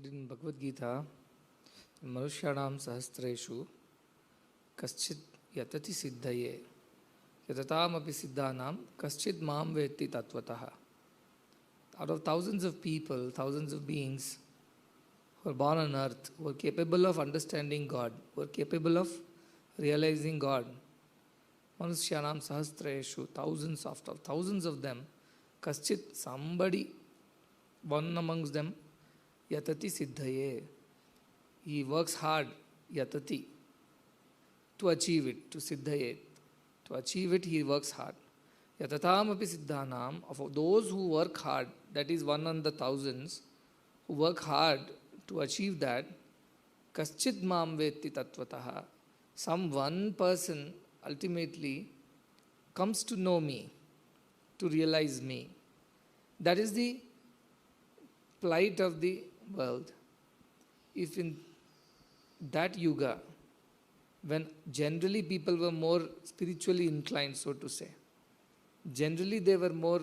In Bhagavad Gita, Manusyanam Sahasreshu Kaschid Yatati Siddhaye Yatatam Api Siddhanam Kaschid Mam Vetti Tatvataha. Out of thousands of people, thousands of beings who are born on earth, who are capable of understanding God, who are capable of realizing God, Manusyanam Sahasreshu, thousands of them, Kaschid, somebody, one amongst them, Yatati Siddhaye. He works hard, Yatati, to achieve it, to Siddhaye. To achieve it, he works hard. Yatatam api Siddhanam, of those who work hard, that is one on the thousands, who work hard to achieve that, Kaschid Mam Vetti Tatvataha. Some one person ultimately comes to know me, to realize me. That is the plight of the world. If in that yuga, when generally people were more spiritually inclined, so to say, generally they were more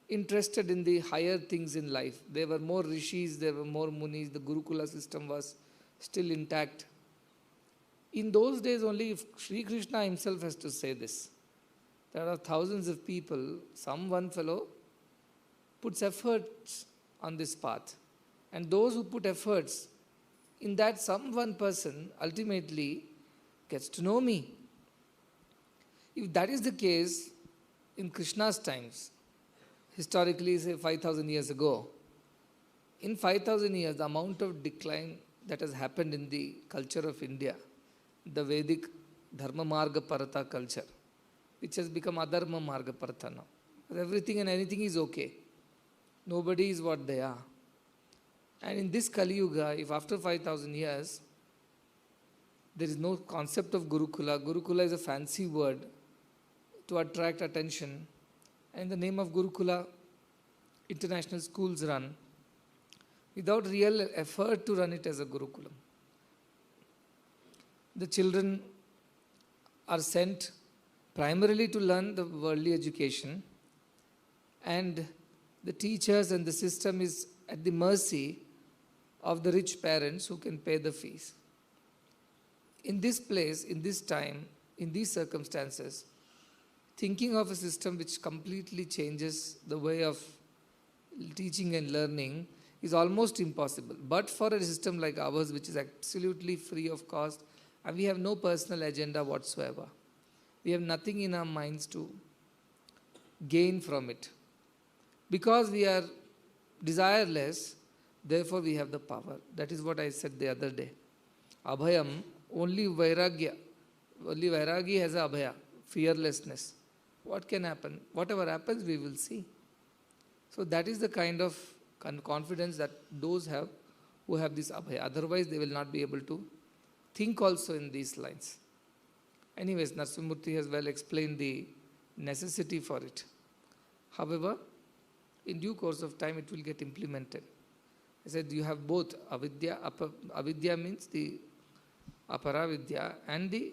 interested in the higher things in life. There were more rishis, there were more munis, the Gurukula system was still intact. In those days only, if Sri Krishna himself has to say this, there are thousands of people, some one fellow puts efforts on this path. And those who put efforts in that, some one person ultimately gets to know me. If that is the case in Krishna's times, historically say 5,000 years ago, in 5,000 years the amount of decline that has happened in the culture of India, the Vedic Dharma Marga Parata culture, which has become Adharma Marga Parata now. Everything and anything is okay. Nobody is what they are. And in this Kali Yuga, if after 5,000 years, there is no concept of Gurukula. Gurukula is a fancy word to attract attention. And in the name of Gurukula, international schools run without real effort to run it as a Gurukulam. The children are sent primarily to learn the worldly education, and the teachers and the system is at the mercy of the rich parents who can pay the fees. In this place, in this time, in these circumstances, thinking of a system which completely changes the way of teaching and learning is almost impossible. But for a system like ours, which is absolutely free of cost, and we have no personal agenda whatsoever, we have nothing in our minds to gain from it. Because we are desireless, therefore we have the power. That is what I said the other day. Abhayam, only Vairagya. Only Vairagi has a Abhaya, fearlessness. What can happen? Whatever happens, we will see. So that is the kind of confidence that those have who have this Abhaya. Otherwise, they will not be able to think also in these lines. Anyways, Narasimhamurthy has well explained the necessity for it. However, in due course of time, it will get implemented. I said you have both avidya. Avidya means the aparavidya and the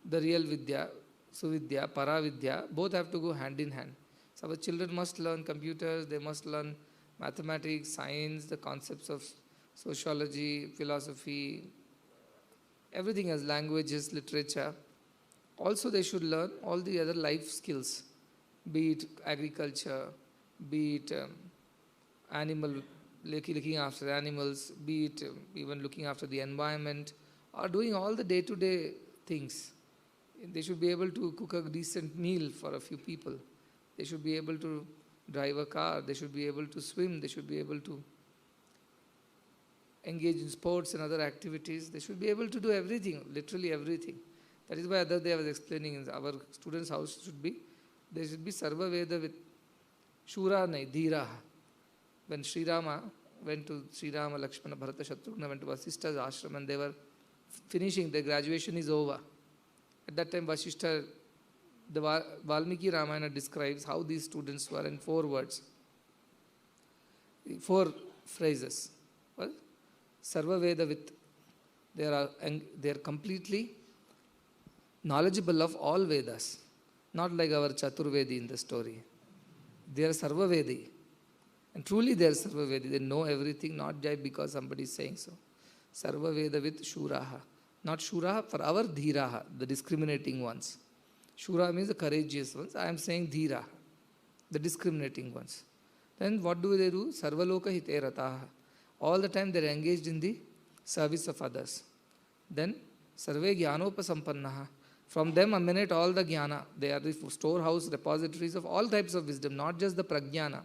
real vidya, suvidya, paravidya. Both have to go hand in hand. So our children must learn computers, they must learn mathematics, science, the concepts of sociology, philosophy, everything as languages, literature. Also they should learn all the other life skills, be it agriculture, be it looking after animals, be it even looking after the environment, or doing all the day-to-day things. They should be able to cook a decent meal for a few people. They should be able to drive a car. They should be able to swim. They should be able to engage in sports and other activities. They should be able to do everything, literally everything. That is why other day I was explaining, our students' house there should be Sarva Veda with Shura Nai, Dhiraha. When Sri Rama went to Sri Rama, Lakshmana, Bharata, Shatrughna went to Vasishta's ashram and they were finishing, their graduation is over. At that time, Vasishta, the Valmiki Ramayana describes how these students were in 4 words, 4 phrases. Well, Sarva Veda with, they are completely knowledgeable of all Vedas, not like our Chaturvedi in the story. They are Sarva Vedi. And truly they are Sarva Vedi. They know everything, not just because somebody is saying so. Sarva Veda with Shuraha. Not Shuraha, for our Dhiraha, the discriminating ones. Shura means the courageous ones. I am saying Dhira, the discriminating ones. Then what do? Sarvaloka hite rataha. All the time they are engaged in the service of others. Then Sarve Jnanopasampannaha. From them emanate all the jnana. They are the storehouse, repositories of all types of wisdom, not just the prajnana,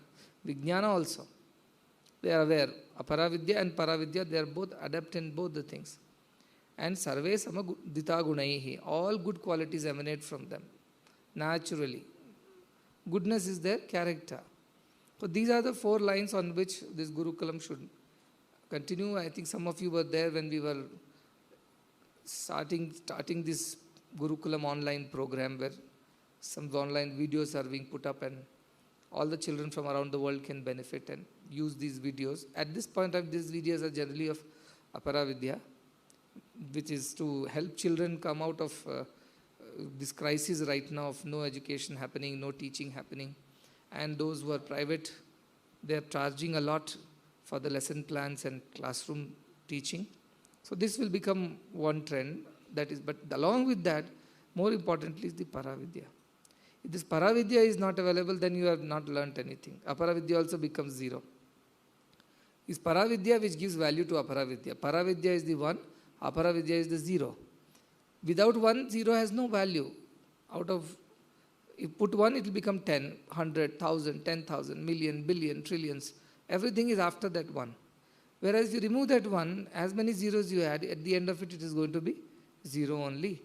vijnana also. They are aware. Aparavidya and paravidya, they are both adept in both the things. And sarve samadita gunaihi. All good qualities emanate from them, naturally. Goodness is their character. So these are the 4 lines on which this Gurukulam should continue. I think some of you were there when we were starting this Gurukulam online program, where some online videos are being put up and all the children from around the world can benefit and use these videos. At this point of these videos are generally of Aparavidya, which is to help children come out of this crisis right now of no education happening, no teaching happening. And those who are private, they are charging a lot for the lesson plans and classroom teaching. So this will become one trend. That is, but along with that, more importantly is the Paravidya. If this Paravidya is not available, then you have not learnt anything. Aparavidya also becomes zero. It's Paravidya which gives value to Aparavidya. Paravidya is the one, Aparavidya is the zero. Without one, zero has no value. Out of, if put one, it will become 10, 100, 1,000, 10,000, million, billion, trillions. Everything is after that one. Whereas if you remove that one, as many zeros you add, at the end of it, it is going to be zero only.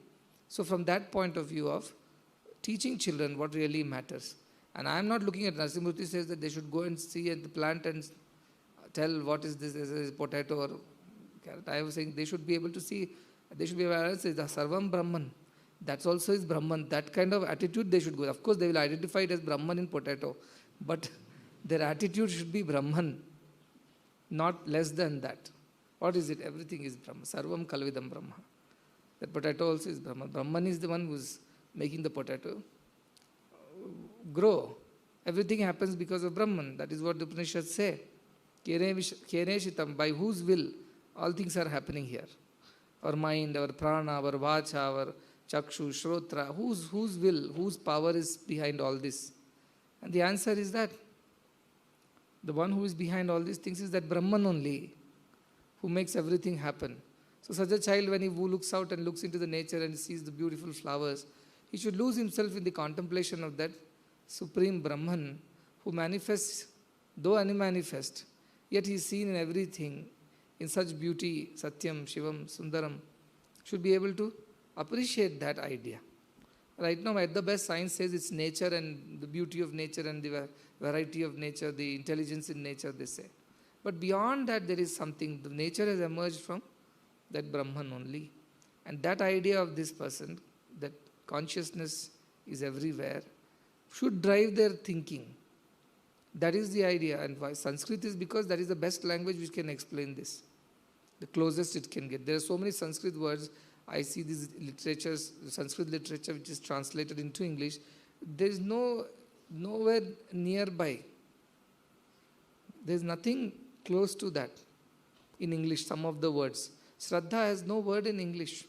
So from that point of view of teaching children what really matters. And I am not looking at, Narasimhamurthy says that they should go and see at the plant and tell what is this, is it potato or carrot. I was saying they should be able to see, they should be aware of the Sarvam Brahman. That's also is Brahman. That kind of attitude they should go. Of course, they will identify it as Brahman in potato, but their attitude should be Brahman, not less than that. What is it? Everything is Brahma. Sarvam Kalvidam Brahma. That potato also is Brahman. Brahman is the one who is making the potato grow. Everything happens because of Brahman. That is what the Upanishads say. Kene shitam, by whose will all things are happening here. Our mind, our prana, our vacha, our chakshu, shrotra, whose will, whose power is behind all this? And the answer is that the one who is behind all these things is that Brahman only, who makes everything happen. So such a child, when he looks out and looks into the nature and sees the beautiful flowers, he should lose himself in the contemplation of that supreme Brahman who manifests, though unmanifest, yet he is seen in everything in such beauty, Satyam, Shivam, Sundaram. Should be able to appreciate that idea. Right now, at the best, science says it's nature and the beauty of nature and the variety of nature, the intelligence in nature, they say. But beyond that, there is something. The nature has emerged from that Brahman only. And that idea of this person, that consciousness is everywhere, should drive their thinking. That is the idea. And why Sanskrit is because that is the best language which can explain this. The closest it can get. There are so many Sanskrit words. I see these literatures, Sanskrit literature which is translated into English. There is nowhere nearby. There is nothing close to that in English, some of the words. Shraddha has no word in English.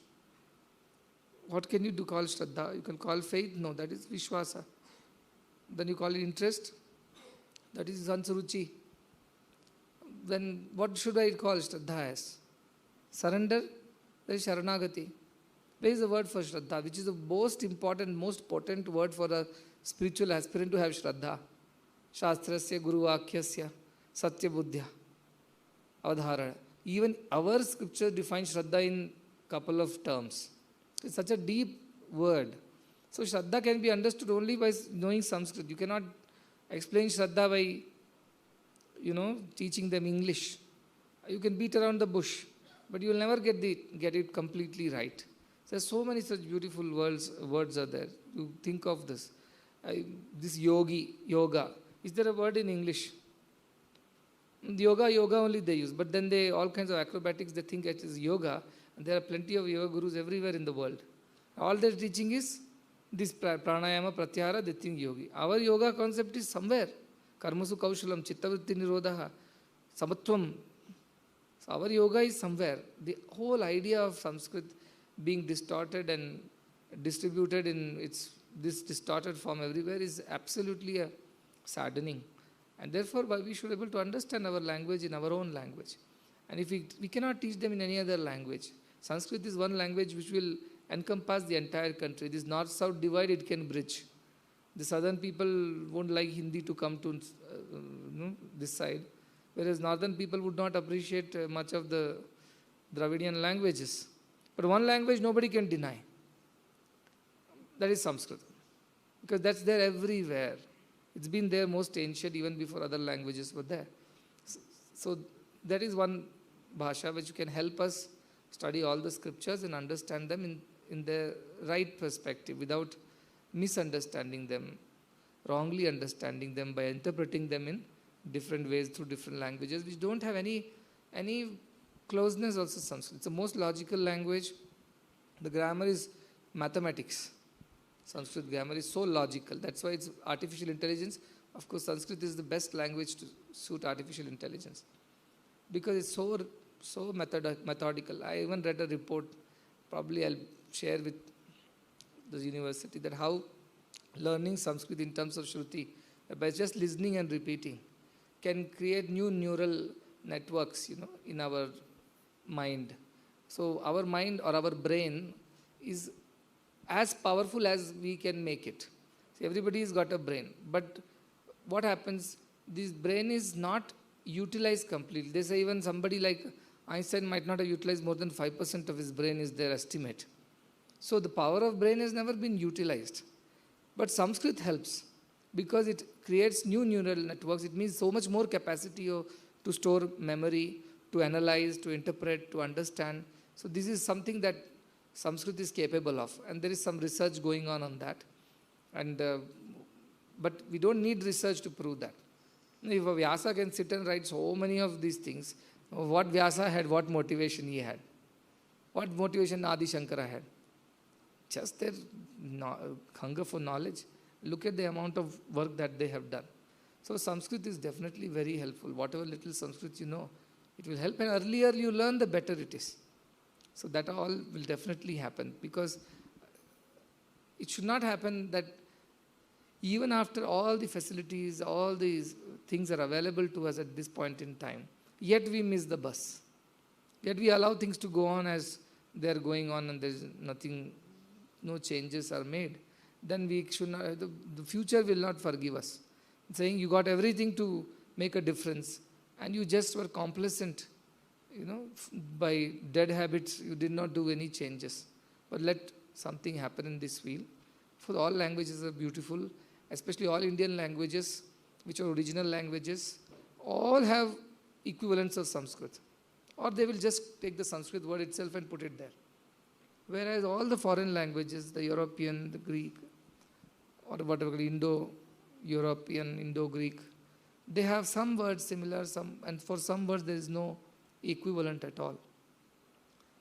What can you do call Shraddha? You can call faith? No, that is Vishwasa. Then you call it interest? That is Sansaruchi. Then what should I call Shraddha as? Surrender? That is Sharanagati. Where is the word for Shraddha, which is the most important, most potent word for a spiritual aspirant to have Shraddha? Shastrasya, Guru Vakyasya, Satya Buddhya, Avadharana. Even our scripture defines Shraddha in couple of terms. It's such a deep word. So Shraddha can be understood only by knowing Sanskrit. You cannot explain Shraddha by, teaching them English. You can beat around the bush, but you will never get it completely right. There's so many such beautiful words are there. You think of this. This yoga. Is there a word in English? Yoga only they use, but then all kinds of acrobatics, they think it is yoga, and there are plenty of yoga gurus everywhere in the world. All their teaching is this pranayama, pratyahara, they think yogi. Our yoga concept is somewhere, Karmasu kaushalam, chittavritti nirodha, samatvam. So our yoga is somewhere. The whole idea of Sanskrit being distorted and distributed in this distorted form everywhere is absolutely saddening. And therefore, we should be able to understand our language in our own language. And if we cannot teach them in any other language, Sanskrit is one language which will encompass the entire country. This north-south divide it can bridge. The southern people won't like Hindi to come to this side, whereas northern people would not appreciate much of the Dravidian languages. But one language nobody can deny. That is Sanskrit. Because that's there everywhere. It's been there most ancient, even before other languages were there. So that is one bhasha which can help us study all the scriptures and understand them in the right perspective without misunderstanding them, wrongly understanding them by interpreting them in different ways through different languages which don't have any closeness also. Sanskrit. It's the most logical language. The grammar is mathematics. Sanskrit grammar is so logical. That's why it's artificial intelligence. Of course, Sanskrit is the best language to suit artificial intelligence because it's so methodical. I even read a report, probably I'll share with the university, that how learning Sanskrit in terms of Shruti, by just listening and repeating, can create new neural networks, in our mind. So our mind or our brain is as powerful as we can make it. See, everybody's got a brain, but what happens? This brain is not utilized completely. They say even somebody like Einstein might not have utilized more than 5% of his brain is their estimate. So the power of brain has never been utilized. But Sanskrit helps because it creates new neural networks. It means so much more capacity to store memory, to analyze, to interpret, to understand. So this is something that Sanskrit is capable of. And there is some research going on that. And but we don't need research to prove that. If a Vyasa can sit and write so many of these things, what Vyasa had, what motivation he had? What motivation Adi Shankara had? Just their hunger for knowledge. Look at the amount of work that they have done. So Sanskrit is definitely very helpful. Whatever little Sanskrit you know, it will help. And earlier you learn, the better it is. So that all will definitely happen, because it should not happen that even after all the facilities, all these things are available to us at this point in time, yet we miss the bus. Yet we allow things to go on as they are going on and there's nothing, no changes are made. Then we should not, the future will not forgive us. Saying you got everything to make a difference and you just were complacent, by dead habits, you did not do any changes. But let something happen in this field. For all languages are beautiful, especially all Indian languages, which are original languages, all have equivalents of Sanskrit. Or they will just take the Sanskrit word itself and put it there. Whereas all the foreign languages, the European, the Greek, or whatever, Indo-European, Indo-Greek, they have some words similar, and for some words there is no equivalent at all.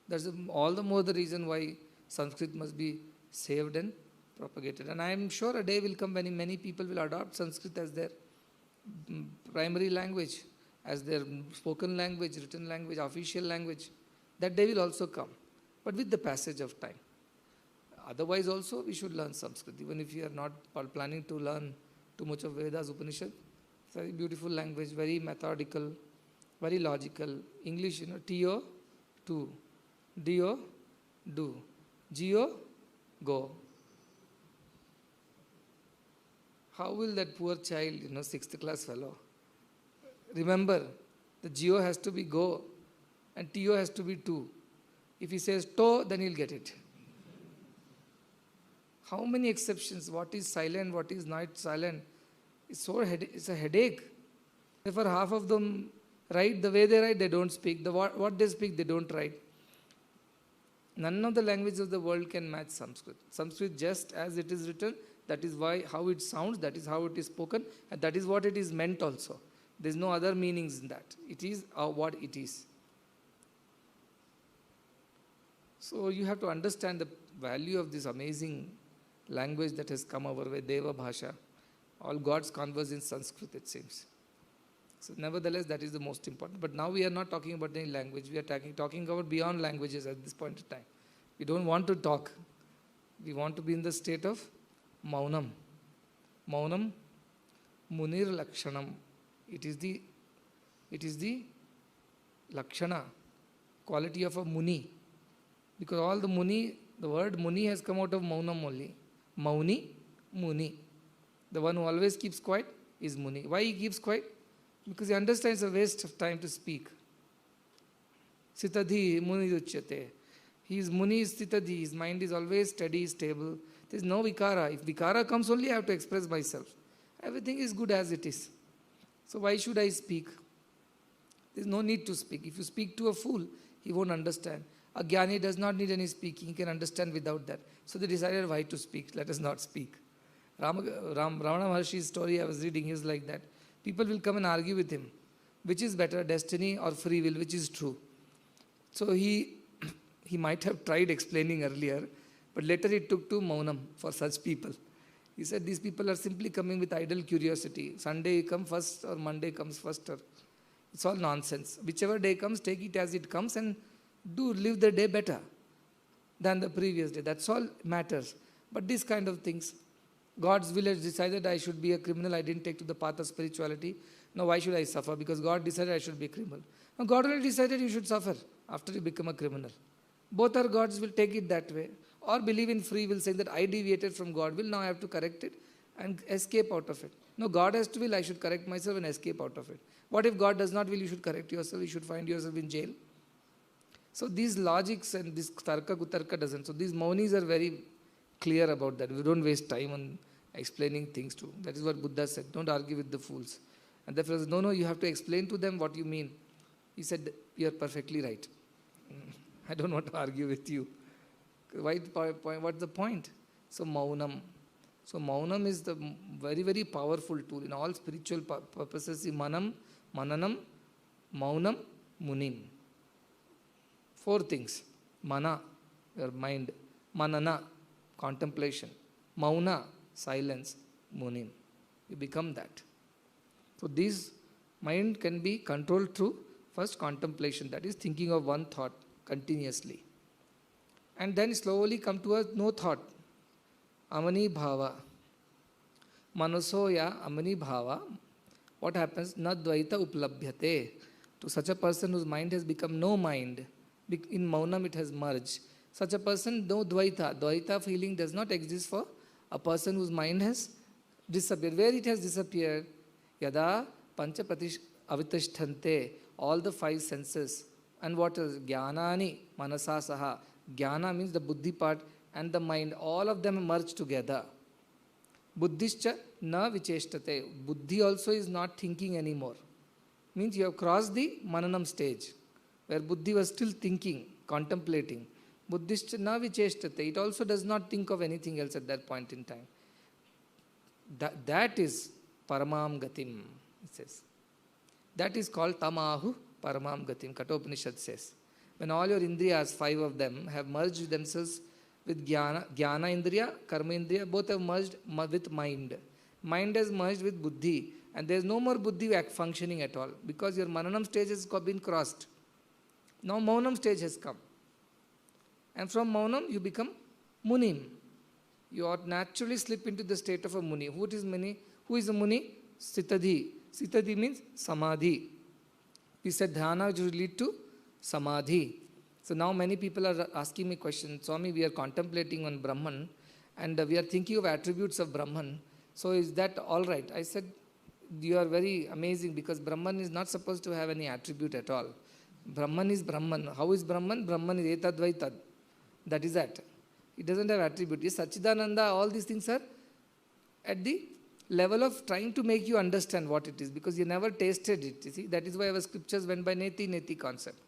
That's all the more the reason why Sanskrit must be saved and propagated. And I am sure a day will come when many people will adopt Sanskrit as their primary language, as their spoken language, written language, official language. That day will also come, but with the passage of time. Otherwise also we should learn Sanskrit, even if you are not planning to learn too much of Vedas, Upanishad. It's a very beautiful language, very methodical, very logical. English, T-O, to, D-O, do, G-O, go. How will that poor child, 6th class fellow, remember, the G-O has to be go and T-O has to be to. If he says to, then he'll get it. How many exceptions? What is silent, what is not silent? It's a headache. Therefore, half of them write the way they write, they don't speak. What they speak, they don't write. None of the languages of the world can match Sanskrit. Sanskrit, just as it is written, that is how it sounds, that is how it is spoken, and that is what it is meant also. There is no other meanings in that. It is what it is. So you have to understand the value of this amazing language that has come our way, Deva Bhasha, All gods converse in Sanskrit, it seems. So nevertheless, that is the most important. But now we are not talking about any language. We are talking about beyond languages at this point in time. We don't want to talk. We want to be in the state of Maunam. Maunam Munir Lakshanam. It is the Lakshana, quality of a Muni. Because all the Muni, the word Muni has come out of Maunam only. Mauni, Muni. The one who always keeps quiet is Muni. Why he keeps quiet? Because he understands it's a waste of time to speak. Sitadhi Muni Uchyate. He is Muni, is Sitadhi. His mind is always steady, stable. There is no Vikara. If Vikara comes only, I have to express myself. Everything is good as it is. So why should I speak? There is no need to speak. If you speak to a fool, he won't understand. A Jnani does not need any speaking. He can understand without that. So they decided why to speak. Let us not speak. Ramana Maharshi's story I was reading is like that. People will come and argue with him. Which is better, destiny or free will? Which is true? So he might have tried explaining earlier, but later it took to Maunam for such people. He said these people are simply coming with idle curiosity. Sunday comes first or Monday comes first. It's all nonsense. Whichever day comes, take it as it comes and live the day better than the previous day. That's all matters. But these kind of things, God's will has decided I should be a criminal. I didn't take to the path of spirituality. Now why should I suffer? Because God decided I should be a criminal. Now God already decided you should suffer after you become a criminal. Both our gods will take it that way. Or believe in free will, saying that I deviated from God will, now I have to correct it and escape out of it. No, God has to will, I should correct myself and escape out of it. What if God does not will, you should correct yourself, you should find yourself in jail? So these logics and this tarka kutarka doesn't. So these Maunis are very clear about that. We don't waste time on explaining things to. That is what Buddha said. Don't argue with the fools. And the fellow said, no, you have to explain to them what you mean. He said, you are perfectly right. I don't want to argue with you. What's the point? So Maunam. So Maunam is the very, very powerful tool in all spiritual purposes. Manam, Mananam, Maunam, Munim. 4 things. Mana, your mind. Manana, contemplation. Mauna, silence. Munim. You become that. So this mind can be controlled through first contemplation, that is thinking of one thought continuously. And then slowly come to a no thought. Amani bhava. Manasoya amani bhava. What happens? Na dvaita uplabhyate. To such a person whose mind has become no mind, in Maunam it has merged. Such a person, no dvaita. Dvaita feeling does not exist for a person whose mind has disappeared. Where it has disappeared? Yada pancha avitashthante. All the 5 senses. And what is Jnanani manasa saha? Jnana means the buddhi part and the mind. All of them merge together. Buddhischa na vicheshtate. Buddhi also is not thinking anymore. Means you have crossed the mananam stage, where buddhi was still thinking, contemplating. Buddhischa na vicheshtate. It also does not think of anything else at that point in time. That is paramam gatim, it says. That is called tamahu paramam gatim, Kathopanishad says. When all your indriyas, 5 of them, have merged themselves with jnana indriya, karma indriya, both have merged with mind. Mind has merged with buddhi, and there is no more buddhi functioning at all, because your mananam stage has been crossed. Now maunam stage has come. And from maunam you become munim. You ought naturally slip into the state of a muni. Who is muni? Who is a muni? Sitadhi. Sitadhi means samadhi. We said dhyana which will lead to samadhi. So now many people are asking me questions. Swami, we are contemplating on Brahman and we are thinking of attributes of Brahman. So is that all right? I said, you are very amazing, because Brahman is not supposed to have any attribute at all. Brahman is Brahman. How is Brahman? Brahman is etadvaitad. That is that. It doesn't have attribute. Yes, Sachidananda, all these things are at the level of trying to make you understand what it is, because you never tasted it. You see, that is why our scriptures went by neti concept.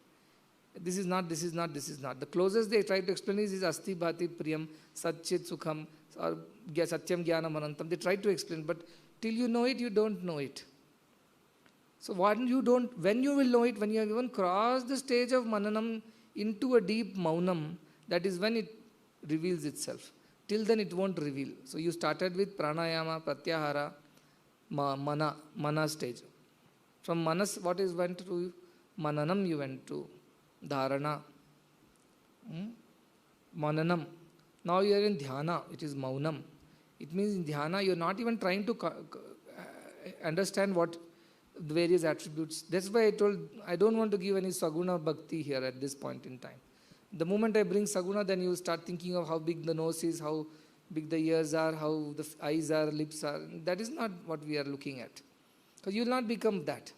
This is not, this is not, this is not. The closest they try to explain is asti bhati priyam, satchit sukham, or satyam jnanam anantam. They try to explain, but till you know it, you don't know it. So when you will know it, when you have even crossed the stage of mananam into a deep maunam, that is when it reveals itself. Till then it won't reveal. So you started with pranayama, pratyahara, mana stage. From manas, what is went to mananam, you went to dharana, mananam. Now you are in dhyana, it is maunam. It means in dhyana you are not even trying to understand what the various attributes. That's why I told I don't want to give any saguna bhakti here at this point in time. The moment I bring saguna, then you start thinking of how big the nose is, how big the ears are, how the eyes are, lips are. That is not what we are looking at. Because you will not become that.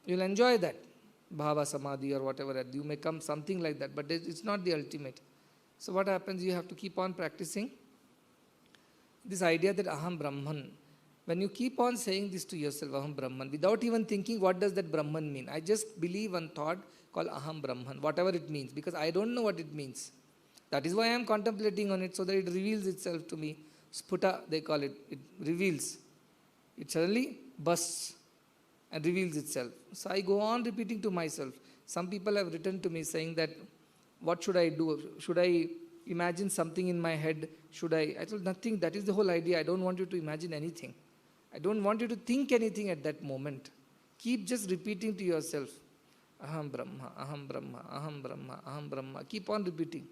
You will enjoy that. Bhava, samadhi or whatever. You may come something like that, but it's not the ultimate. So what happens? You have to keep on practicing this idea that aham Brahman. When you keep on saying this to yourself, aham Brahman, without even thinking what does that Brahman mean. I just believe one thought called aham Brahman, whatever it means, because I don't know what it means. That is why I am contemplating on it, so that it reveals itself to me. Sputa, they call it. It reveals. It suddenly bursts and reveals itself. So I go on repeating to myself. Some people have written to me saying that, what should I do? Should I imagine something in my head? I told nothing. That is the whole idea. I don't want you to imagine anything. I don't want you to think anything at that moment. Keep just repeating to yourself. Aham Brahma, Aham Brahma, Aham Brahma, Aham Brahma. Keep on repeating.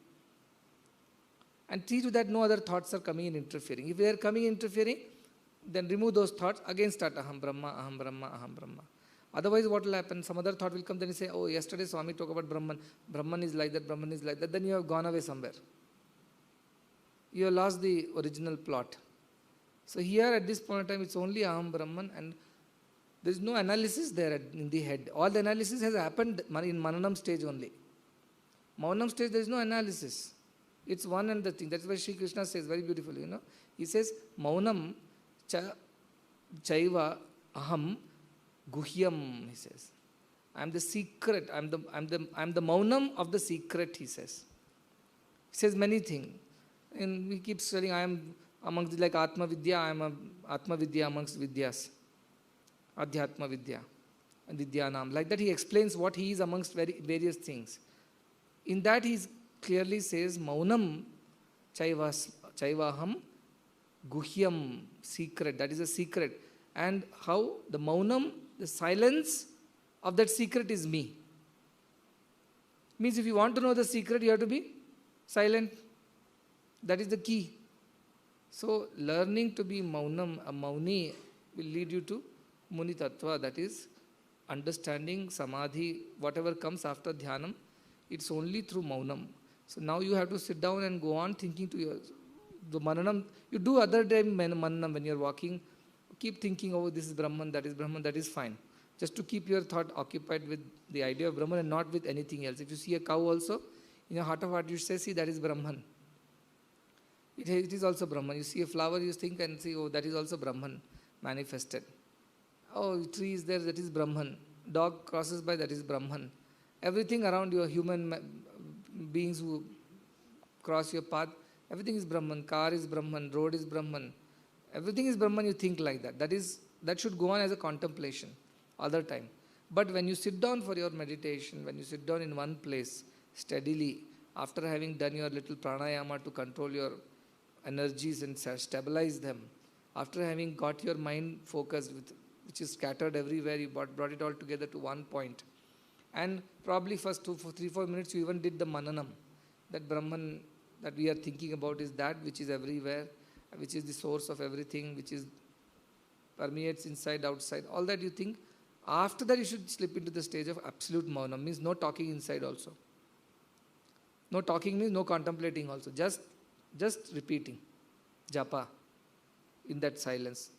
And see to that no other thoughts are coming and interfering. If they are coming and interfering, then remove those thoughts. Again start Aham Brahma, Aham Brahma, Aham Brahma. Otherwise what will happen? Some other thought will come, then you say, oh, yesterday Swami talked about Brahman. Brahman is like that, Brahman is like that. Then you have gone away somewhere. You have lost the original plot. So here at this point in time, it's only Aham Brahman, and there is no analysis there in the head. All the analysis has happened in Mananam stage only. Maunam stage, there is no analysis. It's one and the thing. That's why Sri Krishna says very beautifully, He says, Maunam chaiva aham guhyam, he says. I am the secret. I am the Maunam of the secret, he says. He says many things. And we keep telling, I am amongst like Atma Vidya, I am Atma Vidya amongst Vidyas. Adhyatma Vidya and Vidyanam. Like that he explains what he is amongst various things. In that he clearly says, Maunam chaivaham guhyam, secret. That is a secret. And how the Maunam, the silence of that secret is me. Means if you want to know the secret, you have to be silent. That is the key. So learning to be Maunam, a Mauni, will lead you to Muni Tattva, that is understanding Samadhi, whatever comes after Dhyanam, it's only through Maunam. So now you have to sit down and go on thinking to the Mananam. You do other time Mananam when you are walking, keep thinking, oh, this is Brahman, that is fine. Just to keep your thought occupied with the idea of Brahman and not with anything else. If you see a cow also, in your heart of heart you say, see, that is Brahman. It is also Brahman. You see a flower, you think and see, oh, that is also Brahman manifested. Oh, tree is there, that is Brahman. Dog crosses by, that is Brahman. Everything around you, human beings who cross your path, everything is Brahman. Car is Brahman, road is Brahman. Everything is Brahman, you think like that. That should go on as a contemplation all the time. But when you sit down for your meditation, when you sit down in one place steadily, after having done your little pranayama to control your energies and stabilize them, after having got your mind focused, which is scattered everywhere, you brought it all together to one point. And probably first 3-4 minutes you even did the mananam. That Brahman that we are thinking about is that which is everywhere, which is the source of everything, which is permeates inside, outside. All that you think. After that you should slip into the stage of absolute maunam, means no talking inside also. No talking means no contemplating also. Just repeating. Japa. In that silence.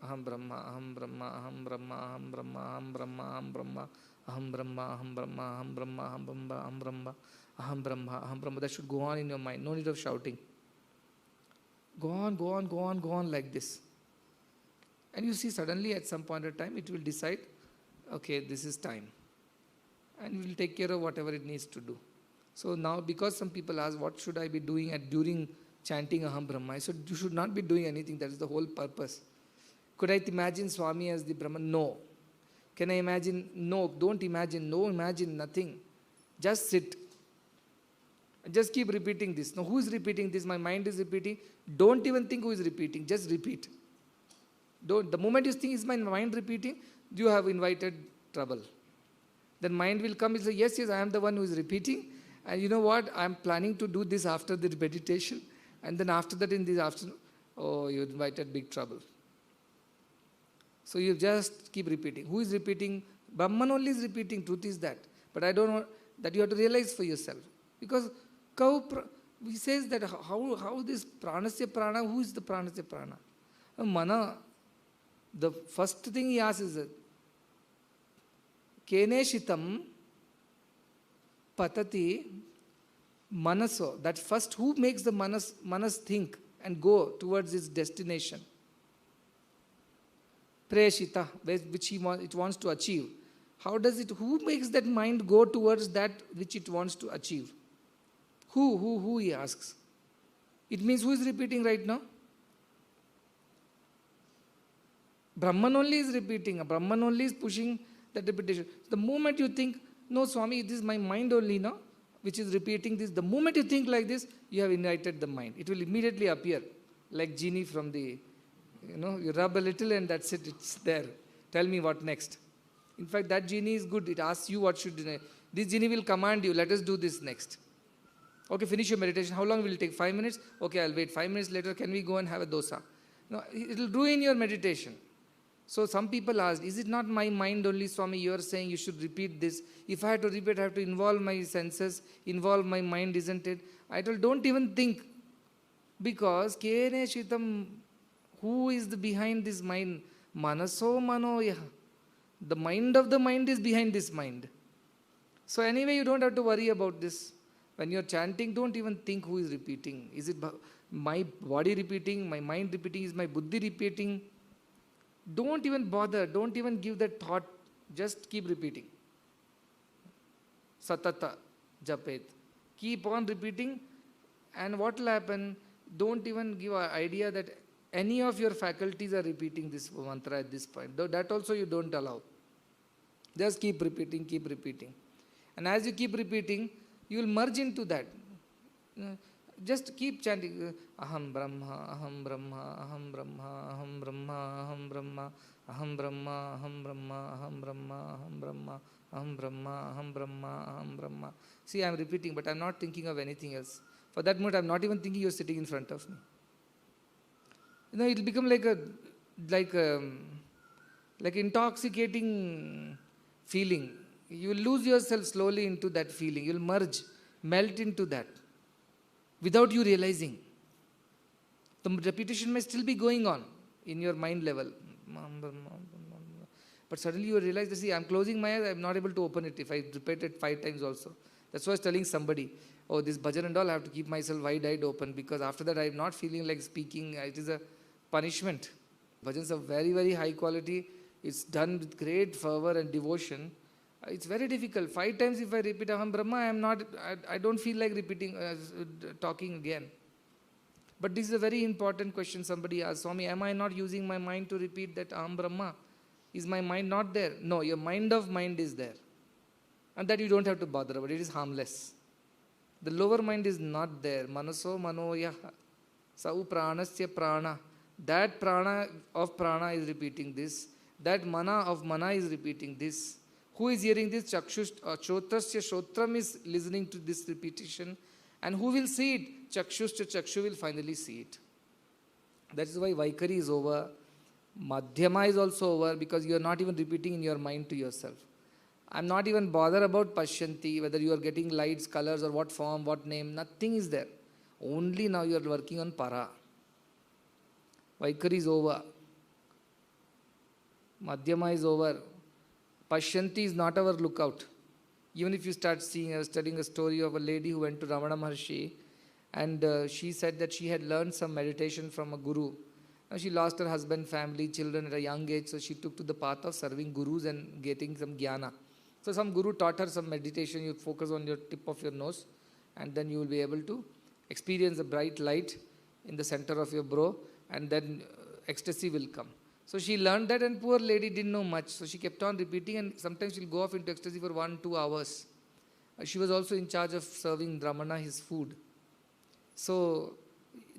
Aham Brahma, Aham Brahma, Aham Brahma, Aham Brahma, Aham Brahma, Aham Brahma, Aham Brahma, Aham Brahma, Aham Brahma, Aham Brahma, Aham Brahma, Aham Brahma, Aham Brahma. That should go on in your mind. No need of shouting. Go on like this. And you see suddenly at some point of time it will decide, okay, this is time. And it will take care of whatever it needs to do. So now because some people ask, what should I be doing during chanting Aham Brahma? I said, you should not be doing anything. That is the whole purpose. Could I imagine Swami as the Brahman? No. Can I imagine? No, don't imagine. No, imagine nothing. Just sit. Just keep repeating this. Now, who is repeating this? My mind is repeating. Don't even think who is repeating. Just repeat. Don't. The moment you think, is my mind repeating, you have invited trouble. Then mind will come and say, yes, yes, I am the one who is repeating. And you know what? I am planning to do this after the meditation. And then after that, in this afternoon, oh, you invited big trouble. So you just keep repeating. Who is repeating? Brahman only is repeating. Truth is that. But I don't want that you have to realize for yourself. Because he says that how this pranasya prana, who is the pranasya prana? Mana, the first thing he asks is that, Keneshitam patati manaso. That first, who makes the manas think and go towards its destination? Preshita, which it wants to achieve. How does it, who makes that mind go towards that which it wants to achieve? Who, he asks. It means who is repeating right now? Brahman only is repeating. Brahman only is pushing that repetition. The moment you think, no Swami, this is my mind only now, which is repeating this. The moment you think like this, you have invited the mind. It will immediately appear like genie from the, you rub a little and that's it, it's there. Tell me what next. In fact, that genie is good. It asks you what should, this genie will command you, let us do this next. Okay, finish your meditation. How long will it take? 5 minutes? Okay, I'll wait. 5 minutes later, can we go and have a dosa? No, it will ruin your meditation. So some people ask, is it not my mind only, Swami? You are saying you should repeat this. If I have to repeat, I have to involve my senses, involve my mind, isn't it? I told, don't even think. Because Kene Shitam, who is behind this mind? Manaso manoya. The mind of the mind is behind this mind. So anyway, you don't have to worry about this. When you're chanting, don't even think who is repeating. Is it my body repeating, my mind repeating, is my buddhi repeating? Don't even bother, don't even give that thought, just keep repeating. Satata japet. Keep on repeating, and what will happen? Don't even give an idea that any of your faculties are repeating this mantra at this point. Though that also you don't allow. Just keep repeating, keep repeating. And as you keep repeating, you will merge into that. Just keep chanting, Aham Brahma, Aham Brahma, Aham Brahma, Aham Brahma, Aham Brahma, Aham Brahma, Aham Brahma, Aham Brahma, Aham Brahma, Aham Brahma, Aham Brahma, Aham Brahma. See, I am repeating, but I am not thinking of anything else. For that moment, I am not even thinking you are sitting in front of me. It will become like intoxicating feeling. You will lose yourself slowly into that feeling. You will merge, melt into that, without you realizing. The repetition may still be going on in your mind level. But suddenly you realize, see, I am closing my eyes, I am not able to open it if I repeat it 5 times also. That's why I was telling somebody, oh, this bhajan and all, I have to keep myself wide-eyed open, because after that I am not feeling like speaking. It is a punishment. Bhajans are very, very high quality. It's done with great fervor and devotion. It's very difficult. 5 times if I repeat Aham Brahma, I don't feel like repeating, talking again. But this is a very important question somebody asked. Swami, am I not using my mind to repeat that Aham Brahma? Is my mind not there? No, your mind of mind is there. And that you don't have to bother about. It is harmless. The lower mind is not there. Manaso manoya. Sau pranasya prana. That prana of prana is repeating this. That mana of mana is repeating this. Who is hearing this? Chotrasya Shotram is listening to this repetition. And who will see it? Chakshusya Chakshu will finally see it. That is why Vaikari is over. Madhyama is also over, because you are not even repeating in your mind to yourself. I am not even bothered about Pashyanti, whether you are getting lights, colors, or what form, what name. Nothing is there. Only now you are working on para. Vaikari is over. Madhyama is over. Pashyanti is not our lookout. Even if you start studying a story of a lady who went to Ramana Maharshi, and she said that she had learned some meditation from a guru. Now she lost her husband, family, children at a young age, so she took to the path of serving gurus and getting some jnana. So some guru taught her some meditation. You focus on your tip of your nose, and then you will be able to experience a bright light in the center of your brow, and then ecstasy will come. So she learned that, and poor lady didn't know much. So she kept on repeating, and sometimes she'll go off into ecstasy for 1-2 hours. She was also in charge of serving Ramana his food. So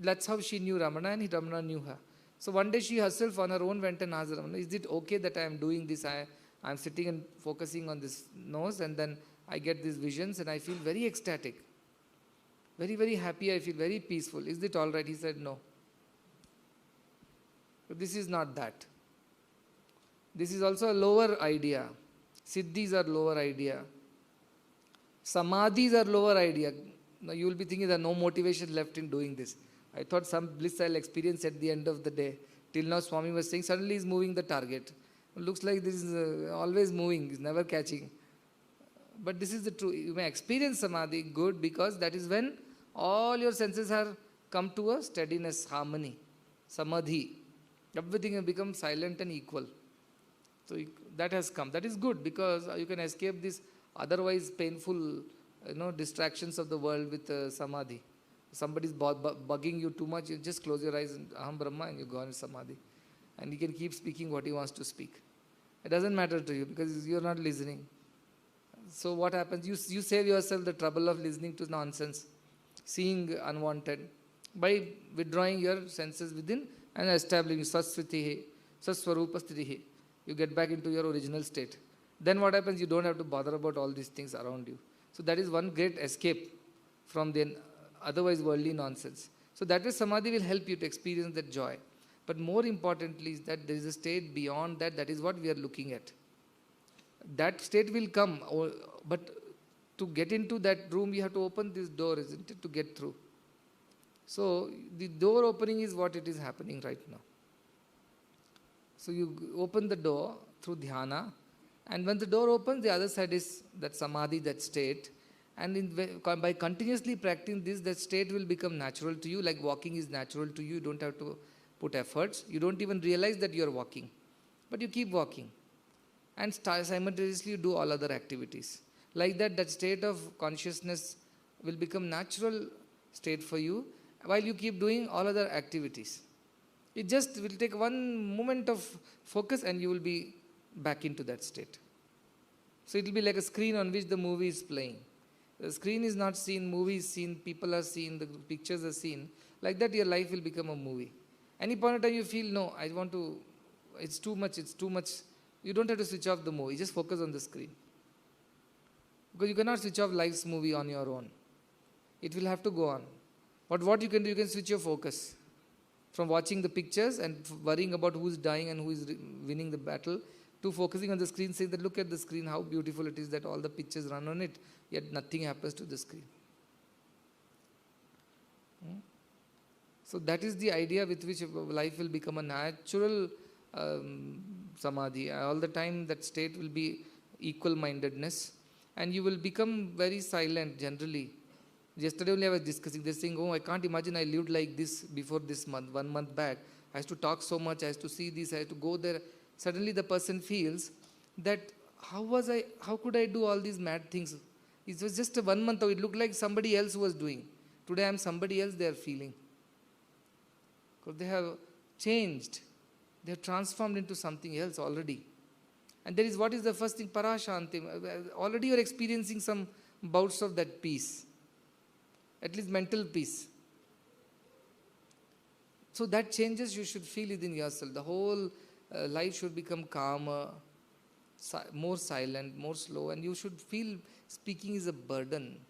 that's how she knew Ramana, and Ramana knew her. So one day she herself on her own went and asked Ramana, is it okay that I am doing this? I'm sitting and focusing on this nose, and then I get these visions and I feel very ecstatic. Very, very happy, I feel very peaceful. Is it all right? He said, no. But this is not that. This is also a lower idea. Siddhis are lower idea. Samadhis are lower idea. Now you will be thinking there no motivation left in doing this. I thought some bliss I'll experience at the end of the day. Till now Swami was saying suddenly he's moving the target. It looks like this is always moving, he's never catching. But this is the truth. You may experience Samadhi, good, because that is when all your senses are come to a steadiness, harmony, Samadhi. Everything has become silent and equal. So that has come. That is good because you can escape this otherwise painful distractions of the world with Samadhi. Somebody is bugging you too much, you just close your eyes and Aham Brahma and you go on in Samadhi. And you can keep speaking what he wants to speak. It doesn't matter to you because you are not listening. So what happens? You save yourself the trouble of listening to nonsense, seeing unwanted, by withdrawing your senses within and establishing Sasvitihi, Saswarupastitihi. You get back into your original state. Then what happens? You don't have to bother about all these things around you. So that is one great escape from the otherwise worldly nonsense. So that way Samadhi will help you to experience that joy. But more importantly is that there is a state beyond that, that is what we are looking at. That state will come, but to get into that room you have to open this door, isn't it, to get through. So the door opening is what it is happening right now. So you open the door through dhyana, and when the door opens, the other side is that samadhi, that state. And by continuously practicing this, that state will become natural to you, like walking is natural to you. You don't have to put efforts. You don't even realize that you are walking. But you keep walking. And simultaneously you do all other activities. Like that, that state of consciousness will become natural state for you while you keep doing all other activities. It just will take one moment of focus and you will be back into that state. So it will be like a screen on which the movie is playing. The screen is not seen, movie is seen, people are seen, the pictures are seen. Like that your life will become a movie. Any point of time you feel, no, I want to, it's too much. You don't have to switch off the movie, just focus on the screen. Because you cannot switch off life's movie on your own. It will have to go on. But what you can do, you can switch your focus. From watching the pictures and worrying about who is dying and who is winning the battle, to focusing on the screen, saying that look at the screen, how beautiful it is that all the pictures run on it, yet nothing happens to the screen. So that is the idea with which life will become a natural samadhi. All the time that state will be equal-mindedness, and you will become very silent generally. Yesterday only I was discussing this thing, I can't imagine I lived like this before this month, 1 month back. I used to talk so much, I used to see this, I used to go there. Suddenly the person feels that how could I do all these mad things? It was just 1 month ago, it looked like somebody else was doing. Today I am somebody else they are feeling. Because they have changed. They have transformed into something else already. And there is what is the first thing? Parashanti. Already you are experiencing some bouts of that peace. At least mental peace. So that changes you should feel within yourself. The whole life should become calmer, more silent, more slow, and you should feel speaking is a burden.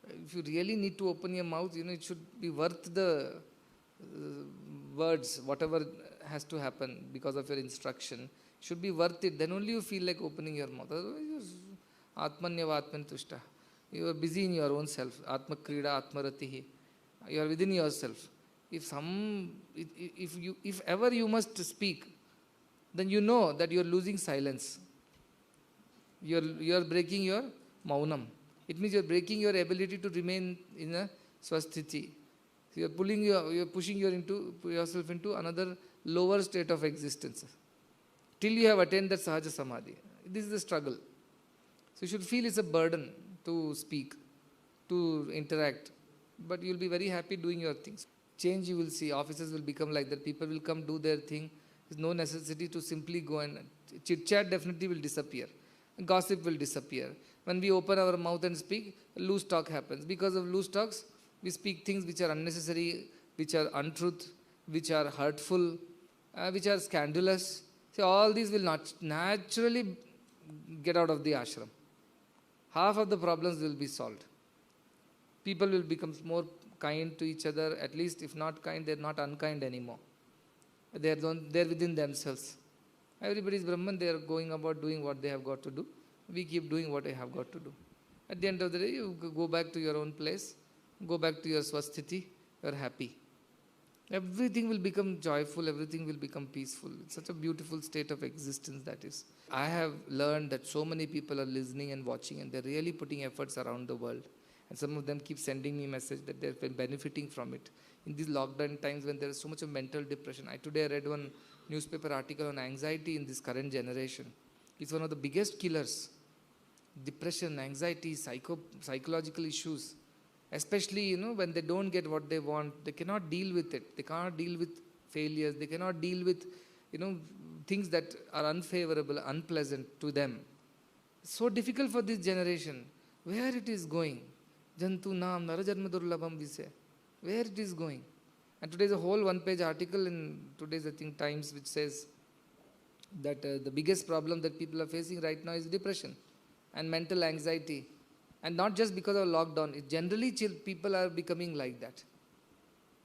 If you really need to open your mouth, it should be worth the words, whatever has to happen because of your instruction, should be worth it. Then only you feel like opening your mouth. Otherwise, Atmanyava Atmantushta. You are busy in your own self. Atma Krida, Atmaratihi. You are within yourself. If ever you must speak, then you know that you are losing silence. You are breaking your maunam. It means you are breaking your ability to remain in a swasthiti. So you are pushing yourself into another lower state of existence. Till you have attained that Sahaja Samadhi. This is the struggle. So you should feel it's a burden to speak, to interact. But you will be very happy doing your things. Change you will see. Offices will become like that. People will come do their thing. There's no necessity to simply go and chit-chat definitely will disappear. Gossip will disappear. When we open our mouth and speak, loose talk happens. Because of loose talks, we speak things which are unnecessary, which are untruth, which are hurtful, which are scandalous. See, all these will not naturally get out of the ashram. Half of the problems will be solved. People will become more kind to each other, at least if not kind, they're not unkind anymore. They're within themselves. Everybody is Brahman, they are going about doing what they have got to do. We keep doing what I have got to do. At the end of the day, you go back to your own place, go back to your swasthiti, you are happy. Everything will become joyful, everything will become peaceful. It's such a beautiful state of existence that is. I have learned that so many people are listening and watching, and they're really putting efforts around the world. And some of them keep sending me message that they've been benefiting from it. In these lockdown times when there is so much of mental depression. Today I read one newspaper article on anxiety in this current generation. It's one of the biggest killers. Depression, anxiety, psychological issues. Especially, when they don't get what they want, they cannot deal with it. They cannot deal with failures. They cannot deal with, things that are unfavorable, unpleasant to them. It's so difficult for this generation. Where it is going? Jantu naam narajanma durlabham we say. Where it is going? And today is a whole one-page article in today's, I think, Times, which says that the biggest problem that people are facing right now is depression and mental anxiety. And not just because of lockdown. Generally, people are becoming like that.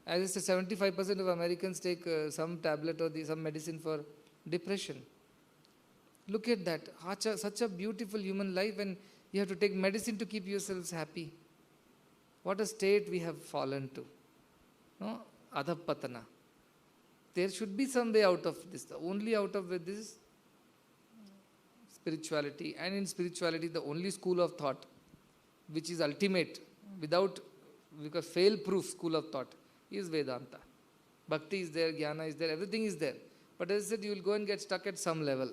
As I said, 75% of Americans take some tablet or some medicine for depression. Look at that. Such a beautiful human life, and you have to take medicine to keep yourselves happy. What a state we have fallen to. No? Adhapatana. There should be some way out of this. The only out of this is spirituality. And in spirituality, the only school of thought which is ultimate, because fail-proof school of thought, is Vedanta. Bhakti is there, Jnana is there, everything is there. But as I said, you will go and get stuck at some level.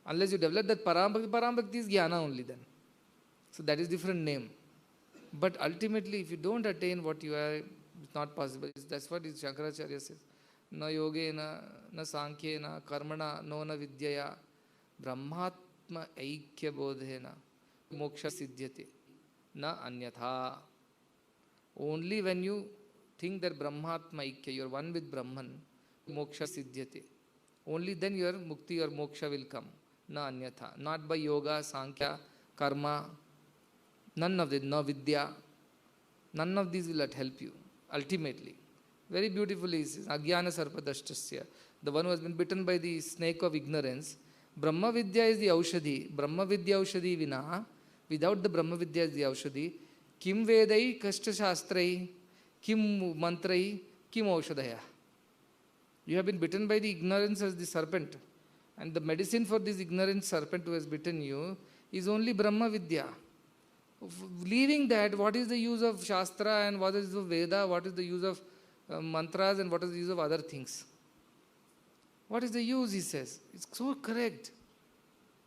Unless you develop that Parambhakti is Jnana only then. So that is different name. But ultimately, if you don't attain what you are, it's not possible. That's what Shankaracharya says. Na yogena, na sankhena, karmana, no na vidyaya, brahmatma aikya bodhena. Moksha siddhyate na anyatha. Only when you think that Brahmatma Aikya, you are one with Brahman, moksha siddhyate. Only then your mukti or moksha will come. Na anyatha. Not by yoga, sankhya, karma, none of it, no vidya. None of these will not help you, ultimately. Very beautifully, he says, Agyana sarpadashtasya. The one who has been bitten by the snake of ignorance. Brahma Vidya is the Aushadhi. Brahma Vidya Aushadhi vina. Without the Brahma Vidya is the Aushadhi. Kim Vedai Kashta Shastrai, Kim Mantrai, Kim Aushadaya. You have been bitten by the ignorance as the serpent. And the medicine for this ignorant serpent who has bitten you is only Brahma Vidya. Leaving that, what is the use of Shastra and what is the Veda, what is the use of mantras and what is the use of other things? What is the use, he says. It's so correct.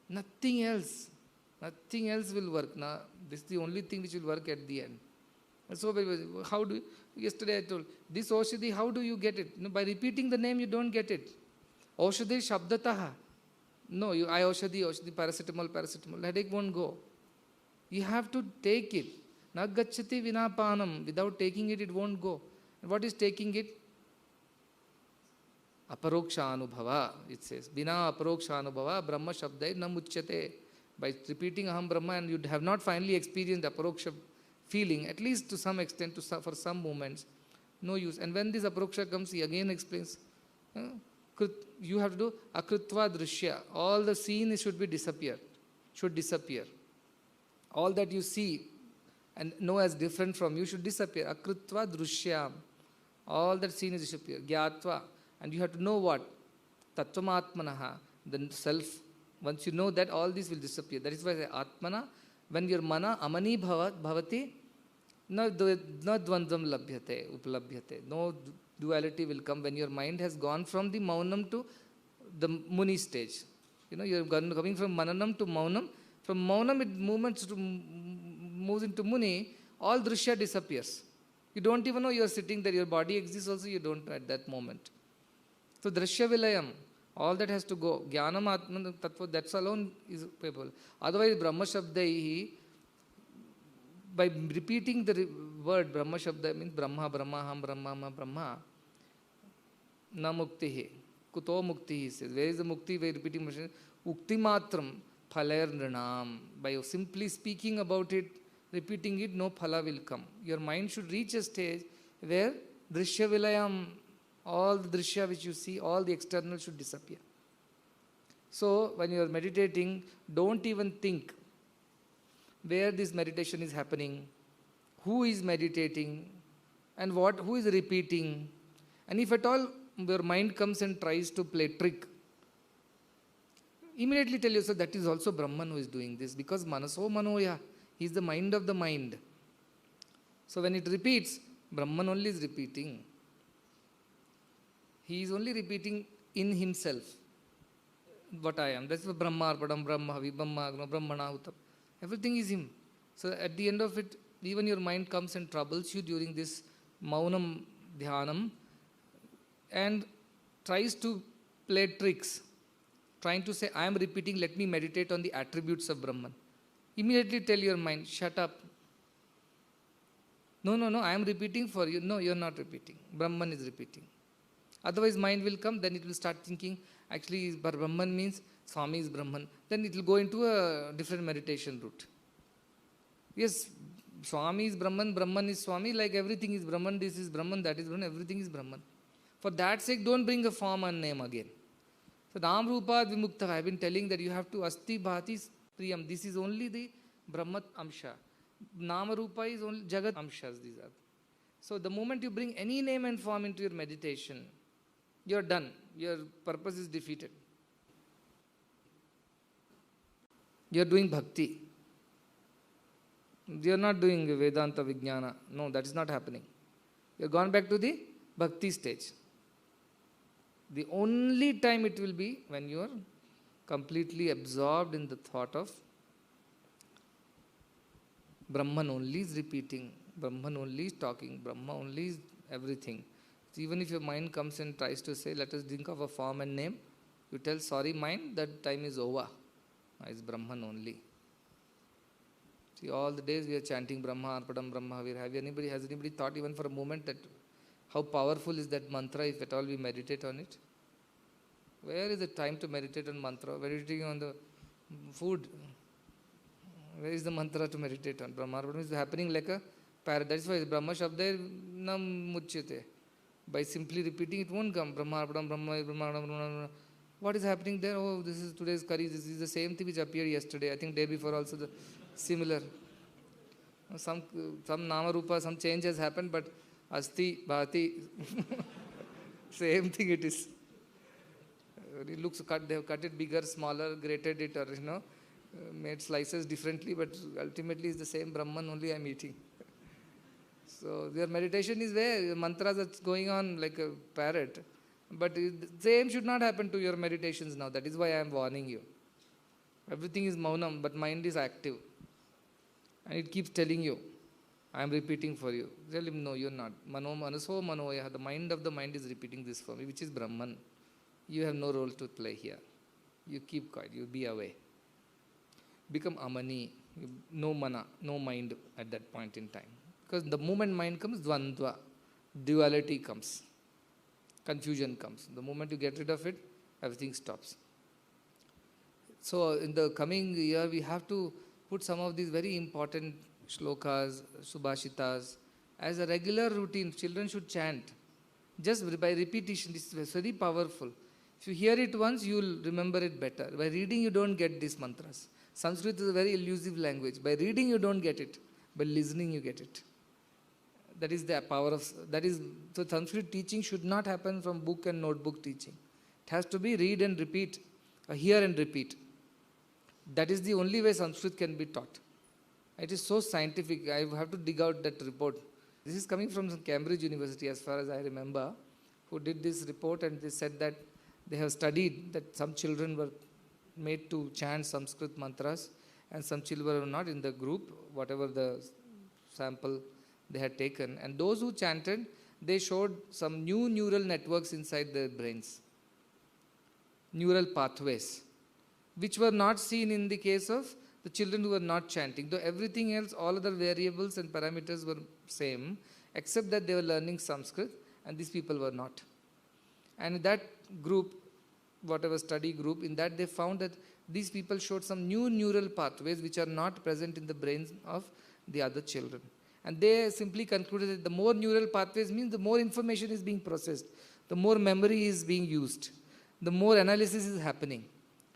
Nothing else. Nothing else will work. Now, this is the only thing which will work at the end. So, yesterday I told, this Aushadhi, how do you get it? By repeating the name, you don't get it. Aushadhi Shabdataha. No, I Aushadhi, paracetamol. Headache won't go. You have to take it. Nagachati vinapanam. Without taking it, it won't go. And what is taking it? Aparoksha anubhava, it says. Bina aparoksha anubhava, Brahma shabdai namuchyate. By repeating Aham Brahma, and you have not finally experienced aparoksha feeling, at least to some extent, for some moments, no use. And when this aparoksha comes, he again explains, you have to do akritva drishya. All the seen should disappear. All that you see and know as different from you should disappear. Akritva drushyam. All that seen is disappear. Gyatva. And you have to know what? Tattvamatmanaha. The self. Once you know that, all this will disappear. That is why I say Atmana, when your mana amani bhavati, na dvandvam labhyate, uplabhyate. No duality will come when your mind has gone from the maunam to the muni stage. You're coming from mananam to maunam. From maunam, it moves into muni, all drishya disappears. You don't even know you're sitting there. Your body exists also, you don't know at that moment. So drishya vilayam. All that has to go. Jnanam Atman Tattva, that's alone is capable. Otherwise, Brahma Shabdaihi, by repeating the word Brahma Shabda means Brahma, Brahma, Ham, Brahma, Ma, Brahma. na muktihi. Kuto mukti, he says. Where is the mukti? By repeating mention. Ukti matram phaler nrinam. By simply speaking about it, repeating it, no phala will come. Your mind should reach a stage where drishya vilayam, all the drishya which you see, all the external should disappear. So when you are meditating, don't even think where this meditation is happening, who is meditating, and who is repeating. And if at all your mind comes and tries to play trick, immediately tell yourself that is also Brahman who is doing this, because manaso manoya, he is the mind of the mind. So when it repeats, Brahman only is repeating. He is only repeating in himself what I am. That's the Brahma, Arpadam, Brahma, Vibhamma, Agno, Brahmana, Hutam. Everything is him. So at the end of it, even your mind comes and troubles you during this Maunam Dhyanam and tries to play tricks, trying to say, I am repeating, let me meditate on the attributes of Brahman. Immediately tell your mind, shut up. No, I am repeating for you. No, you are not repeating. Brahman is repeating. Otherwise, mind will come, then it will start thinking, actually, Brahman means Swami is Brahman. Then it will go into a different meditation route. Yes, Swami is Brahman, Brahman is Swami, like everything is Brahman, this is Brahman, that is Brahman, everything is Brahman. For that sake, don't bring a form and name again. So, Nam Rupa Vimukta, I have been telling that you have to Asti Bhati Priyam. This is only the Brahmat Amsha. Nama Rupa is only Jagat Amshas, these are. So, the moment you bring any name and form into your meditation, you are done. Your purpose is defeated. You are doing bhakti. You are not doing Vedanta Vijnana. No, that is not happening. You have gone back to the bhakti stage. The only time it will be when you are completely absorbed in the thought of Brahman only is repeating, Brahman only is talking, Brahma only is everything. So even if your mind comes and tries to say, let us think of a form and name, you tell, sorry mind, that time is over. It's Brahman only. See, all the days we are chanting Brahma, Arpadam, Brahma, has anybody thought even for a moment that how powerful is that mantra if at all we meditate on it? Where is the time to meditate on mantra? Meditating on the food. Where is the mantra to meditate on? Brahma, Arpadam is happening like a parrot. That's why Brahma Shabda nam muchyate. By simply repeating, it won't come. Brahma, Arpadam, Brahma, Brahma. What is happening there? Oh, this is today's curry. This is the same thing which appeared yesterday. I think day before also the similar. Some Nama Rupa, some change has happened, but Asti, Bhati, same thing it is. It looks cut, they have cut it bigger, smaller, grated it, or made slices differently, but ultimately it's the same Brahman only I am eating. So your meditation is there, mantras are going on like a parrot. But the same should not happen to your meditations now. That is why I am warning you. Everything is maunam, but mind is active. And it keeps telling you, I am repeating for you. Tell him, no, you are not. Manaso manoya, the mind of the mind is repeating this for me, which is Brahman. You have no role to play here. You keep quiet, you be away. Become amani, no mana, no mind at that point in time. Because the moment mind comes, dvandva, duality comes. Confusion comes. The moment you get rid of it, everything stops. So in the coming year, we have to put some of these very important shlokas, subhashitas, as a regular routine. Children should chant. Just by repetition, this is very powerful. If you hear it once, you will remember it better. By reading, you don't get these mantras. Sanskrit is a very elusive language. By reading, you don't get it. By listening, you get it. That is the power of, so Sanskrit teaching should not happen from book and notebook teaching. It has to be read and repeat, hear and repeat. That is the only way Sanskrit can be taught. It is so scientific, I have to dig out that report. This is coming from Cambridge University as far as I remember, who did this report, and they said that they have studied that some children were made to chant Sanskrit mantras and some children were not in the group, whatever the sample they had taken, and those who chanted, they showed some new neural networks inside their brains, neural pathways, which were not seen in the case of the children who were not chanting. Though everything else, all other variables and parameters were same, except that they were learning Sanskrit, and these people were not. And that group, whatever study group, in that they found that these people showed some new neural pathways which are not present in the brains of the other children. And they simply concluded that the more neural pathways means the more information is being processed, the more memory is being used, the more analysis is happening.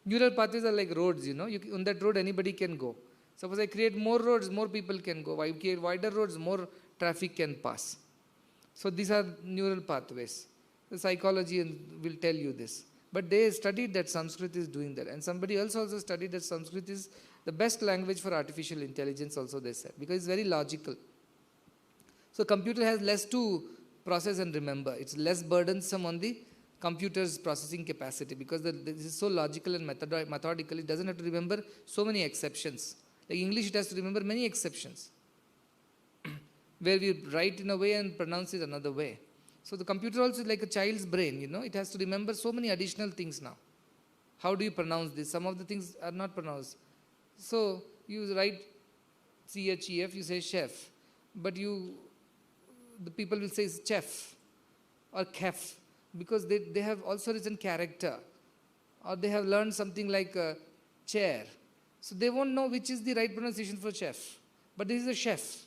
Neural pathways are like roads, on that road anybody can go. Suppose I create more roads, more people can go. I create wider roads, more traffic can pass. So these are neural pathways. The psychology will tell you this. But they studied that Sanskrit is doing that. And somebody else also studied that Sanskrit is the best language for artificial intelligence also, they said, because it's very logical. So computer has less to process and remember. It's less burdensome on the computer's processing capacity because this is so logical and methodical. It doesn't have to remember so many exceptions. Like English, it has to remember many exceptions where we write in a way and pronounce it another way. So the computer also is like a child's brain, it has to remember so many additional things now. How do you pronounce this? Some of the things are not pronounced. So you write CHEF, you say chef. But the people will say chef or kef because they have also written character, or they have learned something like chair. So they won't know which is the right pronunciation for chef. But this is a chef.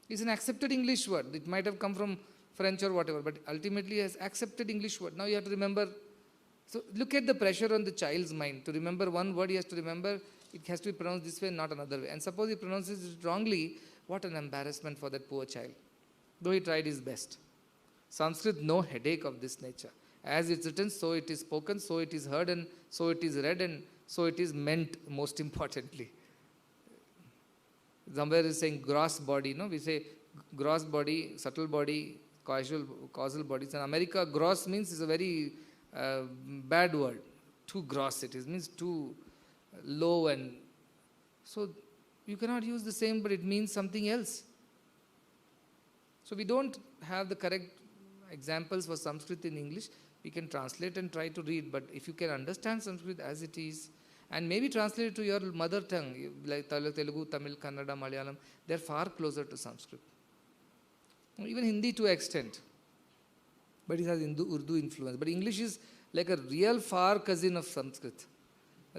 It's an accepted English word. It might have come from French or whatever, but ultimately has accepted English word. Now you have to remember. So look at the pressure on the child's mind. To remember one word, he has to remember it has to be pronounced this way, not another way. And suppose he pronounces it wrongly, what an embarrassment for that poor child. Though he tried his best. Sanskrit, no headache of this nature. As it's written, so it is spoken, so it is heard, and so it is read, and so it is meant, most importantly. Somewhere is saying gross body, we say gross body, subtle body, causal bodies. In America, gross means is a very bad word. Too gross it is, means too low, and so you cannot use the same, but it means something else. So we don't have the correct examples for Sanskrit in English. We can translate and try to read, but if you can understand Sanskrit as it is, and maybe translate it to your mother tongue, like Telugu, Tamil, Kannada, Malayalam, they're far closer to Sanskrit. Even Hindi to an extent. But it has Urdu influence. But English is like a real far cousin of Sanskrit.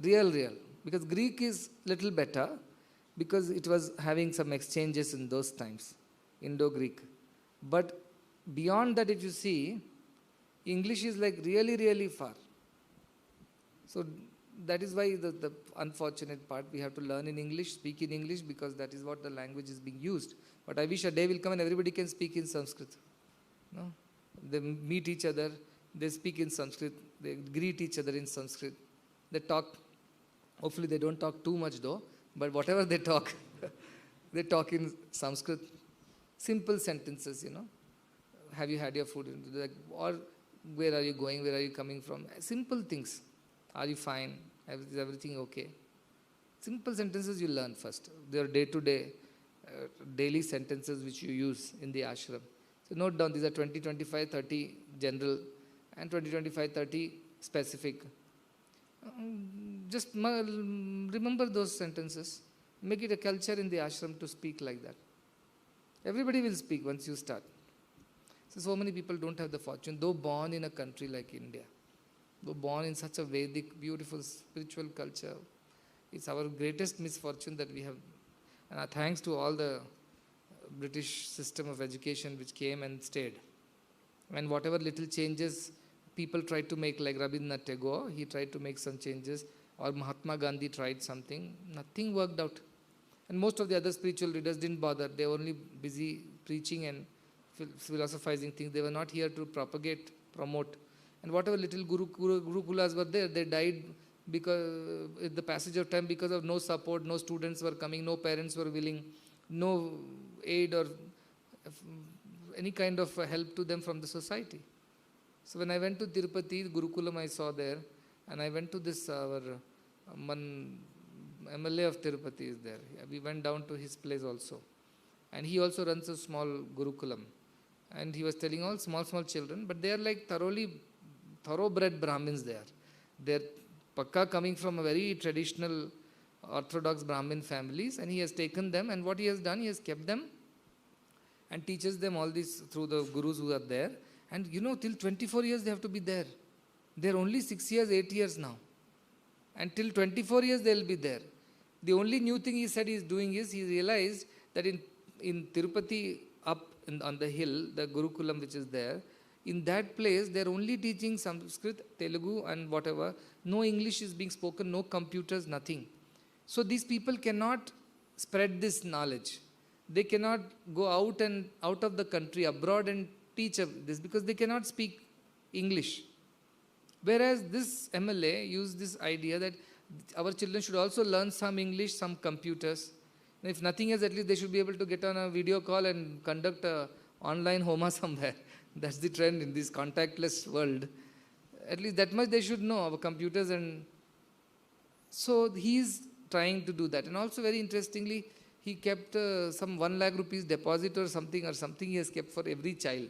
Real. Because Greek is little better because it was having some exchanges in those times. Indo-Greek. But beyond that, if you see, English is like really far. So that is why the unfortunate part, we have to learn in English, speak in English, because that is what the language is being used. But I wish a day will come and everybody can speak in Sanskrit. No? They meet each other, they speak in Sanskrit, they greet each other in Sanskrit. They talk, hopefully they don't talk too much though, but whatever they talk, they talk in Sanskrit. Simple sentences, Have you had your food? Or where are you going? Where are you coming from? Simple things. Are you fine? Is everything okay? Simple sentences you learn first. They are day-to-day, daily sentences which you use in the ashram. So note down, these are 20, 25, 30 general and 20, 25, 30 specific. Just remember those sentences. Make it a culture in the ashram to speak like that. Everybody will speak once you start. So many people don't have the fortune, though born in a country like India, though born in such a Vedic, beautiful, spiritual culture. It's our greatest misfortune that we have. And thanks to all the British system of education which came and stayed. And whatever little changes people tried to make, like Rabindranath Tagore, he tried to make some changes, or Mahatma Gandhi tried something, nothing worked out. And most of the other spiritual leaders didn't bother. They were only busy preaching and philosophizing things. They were not here to propagate, promote. And whatever little gurukulas were there, they died because in the passage of time, because of no support, no students were coming, no parents were willing, no aid or any kind of help to them from the society. So when I went to Tirupati, Gurukulam I saw there, and I went to this, our MLA of Tirupati is there. We went down to his place also. And he also runs a small Gurukulam. And he was telling all small children, but they are like thoroughbred Brahmins there. They're pakka coming from a very traditional orthodox Brahmin families, and he has taken them, and what he has done, he has kept them and teaches them all this through the gurus who are there, And till 24 years they have to be there. They're only 6 years, 8 years now. And till 24 years they'll be there. The only new thing he said he's doing is he realized that in Tirupati, on the hill, the Gurukulam which is there, in that place they're only teaching Sanskrit, Telugu and whatever. No English is being spoken, no computers, nothing. So these people cannot spread this knowledge. They cannot go out of the country, abroad, and teach this because they cannot speak English. Whereas this MLA used this idea that our children should also learn some English, some computers. And if nothing else, at least they should be able to get on a video call and conduct a online Homa somewhere. That's the trend in this contactless world. At least that much they should know our computers. And so he's trying to do that. And also very interestingly, he kept some 1 lakh rupees deposit or something he has kept for every child,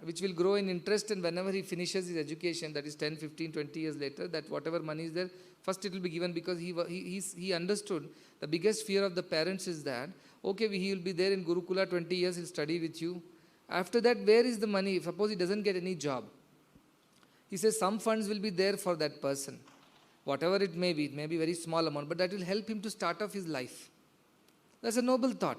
which will grow in interest, and whenever he finishes his education, that is 10, 15, 20 years later, that whatever money is there, first it will be given, because he understood the biggest fear of the parents is that, okay, he will be there in Gurukula 20 years, he'll study with you. After that, where is the money? Suppose he doesn't get any job. He says some funds will be there for that person. Whatever it may be very small amount, but that will help him to start off his life. That's a noble thought.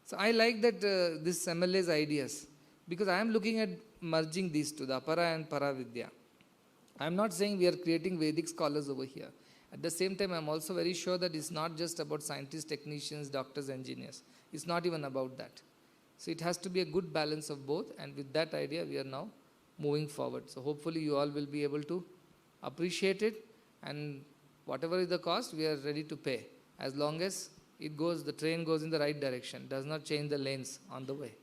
So I like that this MLA's ideas, because I am looking at merging these two, the Apara and Paravidya. I am not saying we are creating Vedic scholars over here. At the same time, I am also very sure that it's not just about scientists, technicians, doctors, engineers. It's not even about that. So it has to be a good balance of both, and with that idea, we are now moving forward. So hopefully you all will be able to appreciate it, and whatever is the cost, we are ready to pay. As long as the train goes in the right direction, does not change the lanes on the way.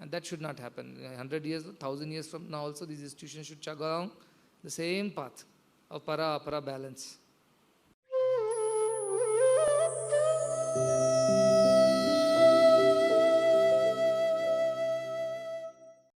And that should not happen. 100 years, 1,000 years from now also, these institutions should chug along the same path of para-apara balance.